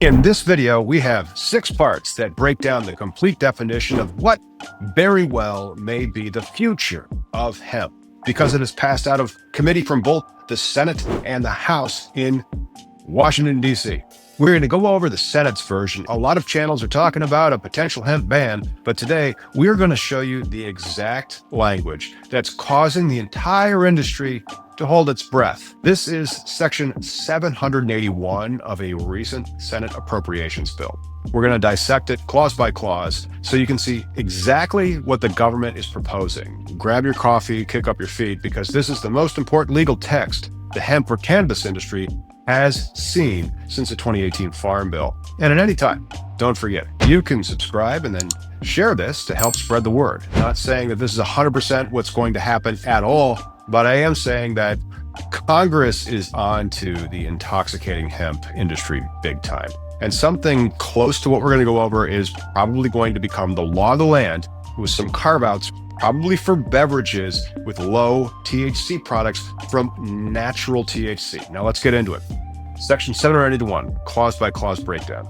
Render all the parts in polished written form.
In this video, we have 6 parts that break down the complete definition of what very well may be the future of hemp, because it has passed out of committee from both the Senate and the House in Washington, D.C. We're going to go over the Senate's version. A lot of channels are talking about a potential hemp ban, but today we're going to show you the exact language that's causing the entire industry to hold its breath. This is section 781 of a recent Senate appropriations bill. We're going to dissect it clause by clause so you can see exactly what the government is proposing. Grab your coffee, kick up your feet, because this is the most important legal text the hemp or cannabis industry has seen since the 2018 Farm Bill. And at any time, don't forget, you can subscribe and then share this to help spread the word. Not saying that this is 100% what's going to happen at all, but I am saying that Congress is on to the intoxicating hemp industry big time. And something close to what we're going to go over is probably going to become the law of the land, with some carve-outs probably for beverages with low THC products from natural THC. Now let's get into it. Section 781, clause by clause breakdown.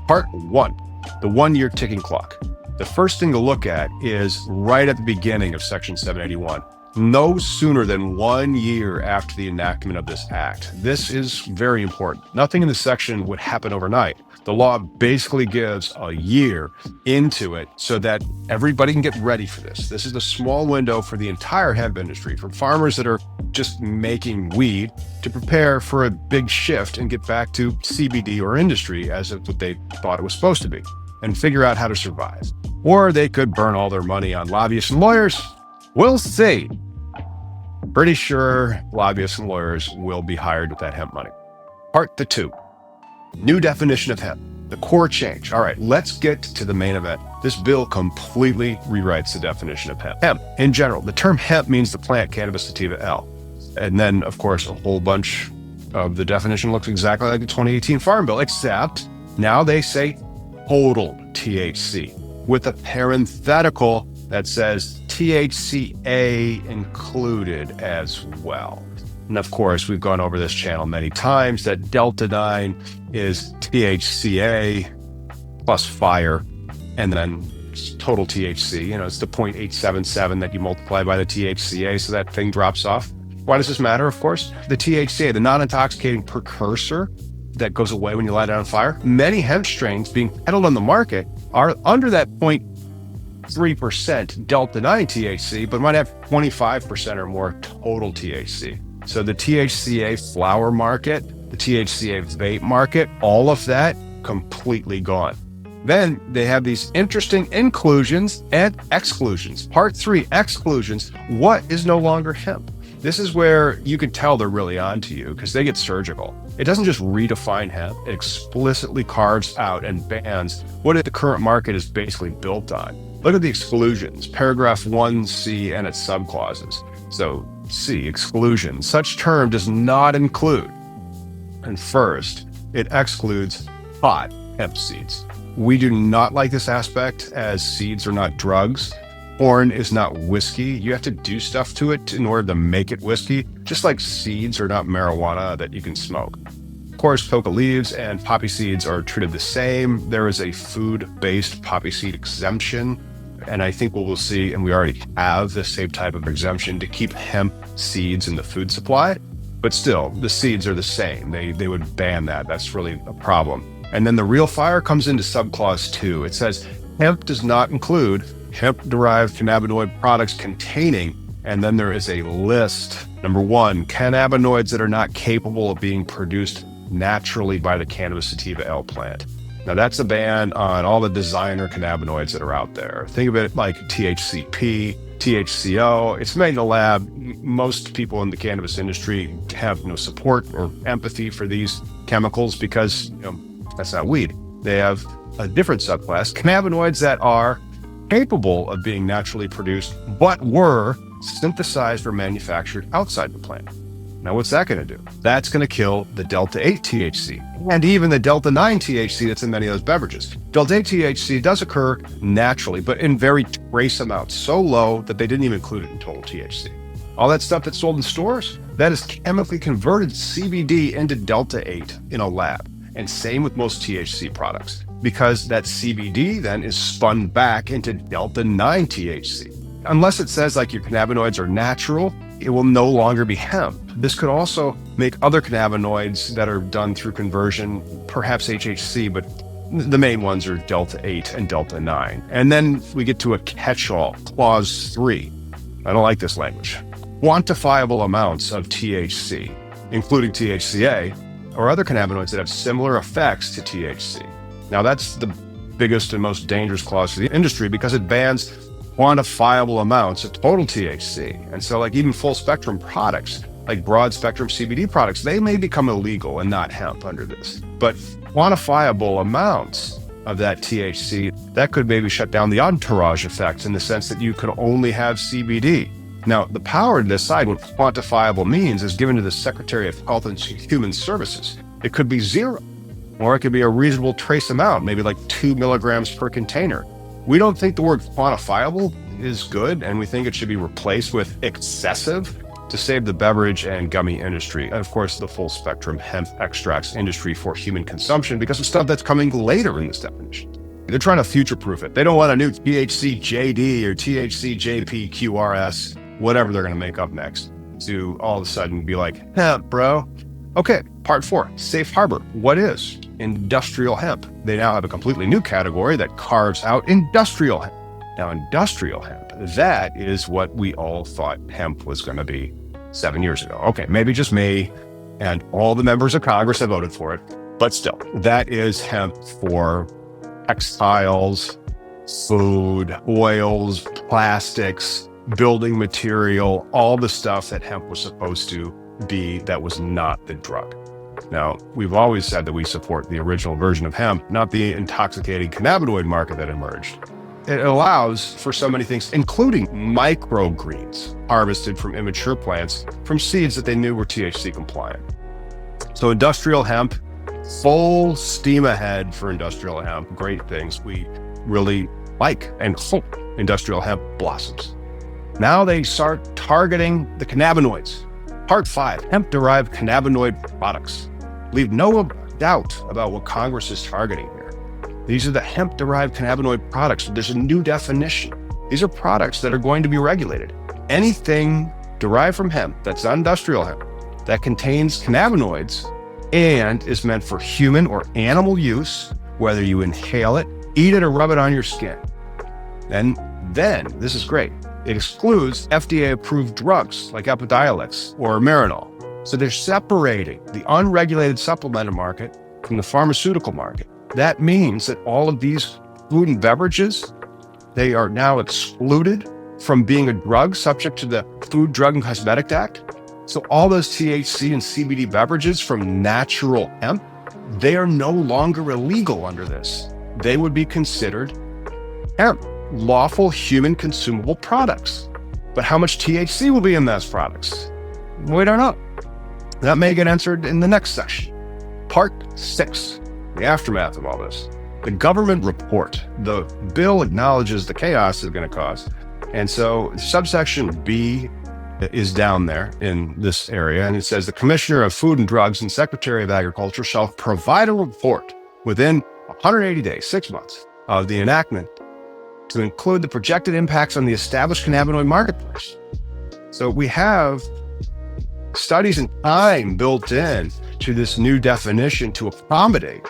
Part 1, the 1-year ticking clock. The first thing to look at is right at the beginning of Section 781. No sooner than 1 year after the enactment of this act. This is very important. Nothing in this section would happen overnight. The law basically gives a year into it so that everybody can get ready for this. This is a small window for the entire hemp industry, from farmers that are just making weed to prepare for a big shift and get back to CBD or industry as of what they thought it was supposed to be, and figure out how to survive. Or they could burn all their money on lobbyists and lawyers. We'll see. Pretty sure lobbyists and lawyers will be hired with that hemp money. Part 2, new definition of hemp, the core change. All right, let's get to the main event. This bill completely rewrites the definition of hemp. Hemp, in general, the term hemp means the plant Cannabis sativa L. And then, of course, a whole bunch of the definition looks exactly like the 2018 Farm Bill, except now they say total THC, with a parenthetical that says THCA included as well. And of course, we've gone over this channel many times that Delta 9 is THCA plus fire, and then total THC. It's the 0.877 that you multiply by the THCA, so that thing drops off. Why does this matter? Of course, the THCA, the non-intoxicating precursor that goes away when you light it on fire. Many hemp strains being peddled on the market are under that 0.3% Delta 9 THC, but might have 25% or more total THC. So the THCA flower market, the THCA vape market, all of that completely gone. Then they have these interesting inclusions and exclusions. Part 3, exclusions. What is no longer hemp? This is where you can tell they're really onto you, because they get surgical. It doesn't just redefine hemp, it explicitly carves out and bans what the current market is basically built on. Look at the exclusions, paragraph 1C and its subclauses. So C, exclusion. Such term does not include. And first, it excludes pot hemp seeds. We do not like this aspect, as seeds are not drugs. Corn is not whiskey. You have to do stuff to it in order to make it whiskey, just like seeds are not marijuana that you can smoke. Of course, coca leaves and poppy seeds are treated the same. There is a food-based poppy seed exemption, and I think what we'll see, and we already have the same type of exemption to keep hemp seeds in the food supply, but still, the seeds are the same. They would ban that. That's really a problem. And then the real fire comes into subclause 2. It says hemp does not include hemp-derived cannabinoid products containing, and then there is a list. Number 1, cannabinoids that are not capable of being produced naturally by the Cannabis sativa L plant. Now that's a ban on all the designer cannabinoids that are out there. Think of it like THCP, THCO. It's made in a lab. Most people in the cannabis industry have no support or empathy for these chemicals because that's not weed. They have a different subclass, cannabinoids that are capable of being naturally produced, but were synthesized or manufactured outside the plant. Now, what's that going to do? That's going to kill the Delta 8 THC and even the Delta 9 THC that's in many of those beverages. Delta 8 THC does occur naturally, but in very trace amounts, so low that they didn't even include it in total THC. All that stuff that's sold in stores, that is chemically converted CBD into Delta 8 in a lab. And same with most THC products, because that CBD then is spun back into delta-9 THC. Unless it says like your cannabinoids are natural, it will no longer be hemp. This could also make other cannabinoids that are done through conversion, perhaps HHC, but the main ones are delta-8 and delta-9. And then we get to a catch-all, clause 3. I don't like this language. Quantifiable amounts of THC, including THCA, or other cannabinoids that have similar effects to THC. Now that's the biggest and most dangerous clause for the industry because it bans quantifiable amounts of total THC. And so like even full spectrum products, like broad spectrum CBD products, they may become illegal and not hemp under this. But quantifiable amounts of that THC, that could maybe shut down the entourage effect in the sense that you could only have CBD. Now, the power to decide what quantifiable means is given to the Secretary of Health and Human Services. It could be 0, or it could be a reasonable trace amount, maybe like 2 milligrams per container. We don't think the word quantifiable is good, and we think it should be replaced with excessive to save the beverage and gummy industry, and of course the full spectrum hemp extracts industry for human consumption because of stuff that's coming later in this definition. They're trying to future-proof it. They don't want a new THC JD or THC JP QRS, whatever they're going to make up next, to all of a sudden be like, hemp, bro. Okay, part 4, safe harbor. What is industrial hemp? They now have a completely new category that carves out industrial hemp. Now, industrial hemp, that is what we all thought hemp was going to be 7 years ago. Okay, maybe just me and all the members of Congress have voted for it, but still, that is hemp for textiles, food, oils, plastics, building material, all the stuff that hemp was supposed to be that was not the drug. Now, we've always said that we support the original version of hemp, not the intoxicating cannabinoid market that emerged. It allows for so many things, including microgreens harvested from immature plants from seeds that they knew were THC compliant. So industrial hemp, full steam ahead for industrial hemp. Great things we really like and hope industrial hemp blossoms. Now they start targeting the cannabinoids. Part 5, hemp-derived cannabinoid products. Leave no doubt about what Congress is targeting here. These are the hemp-derived cannabinoid products. There's a new definition. These are products that are going to be regulated. Anything derived from hemp that's not industrial hemp that contains cannabinoids and is meant for human or animal use, whether you inhale it, eat it, or rub it on your skin. And then, this is great, it excludes FDA-approved drugs like Epidiolex or Marinol. So they're separating the unregulated supplemental market from the pharmaceutical market. That means that all of these food and beverages, they are now excluded from being a drug subject to the Food, Drug, and Cosmetic Act. So all those THC and CBD beverages from natural hemp, they are no longer illegal under this. They would be considered hemp, lawful human consumable products. But how much THC will be in those products? We don't know. That may get answered in the next section. Part 6, the aftermath of all this. The government report. The bill acknowledges the chaos it's going to cause. And so subsection B is down there in this area. And it says the Commissioner of Food and Drugs and Secretary of Agriculture shall provide a report within 180 days, 6 months of the enactment to include the projected impacts on the established cannabinoid marketplace. So we have studies and time built in to this new definition to accommodate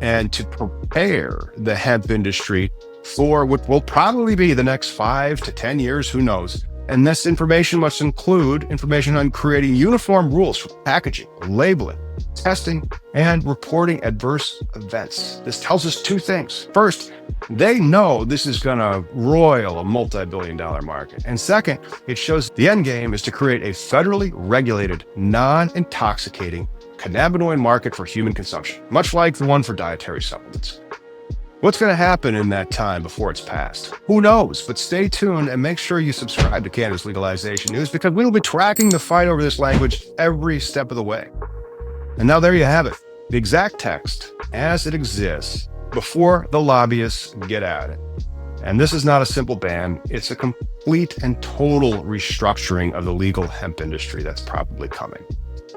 and to prepare the hemp industry for what will probably be the next 5 to 10 years, who knows. And this information must include information on creating uniform rules for packaging, labeling, testing, and reporting adverse events. This tells us 2 things. First, they know this is going to roil a multi-billion-dollar market. And second, it shows the end game is to create a federally regulated, non-intoxicating cannabinoid market for human consumption, much like the one for dietary supplements. What's going to happen in that time before it's passed? Who knows? But stay tuned and make sure you subscribe to Cannabis Legalization News because we will be tracking the fight over this language every step of the way. And now there you have it, the exact text as it exists before the lobbyists get at it. And this is not a simple ban. It's a complete and total restructuring of the legal hemp industry that's probably coming.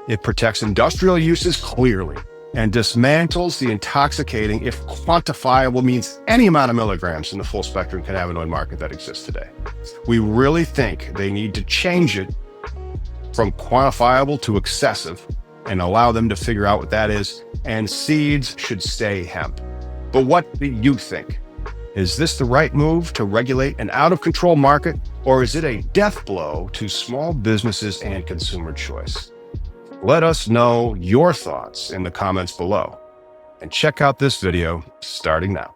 It protects industrial uses clearly, and dismantles the intoxicating, if quantifiable, means any amount of milligrams in the full spectrum cannabinoid market that exists today. We really think they need to change it from quantifiable to excessive and allow them to figure out what that is, and seeds should stay hemp. But what do you think? Is this the right move to regulate an out-of-control market, or is it a death blow to small businesses and consumer choice? Let us know your thoughts in the comments below, and check out this video starting now.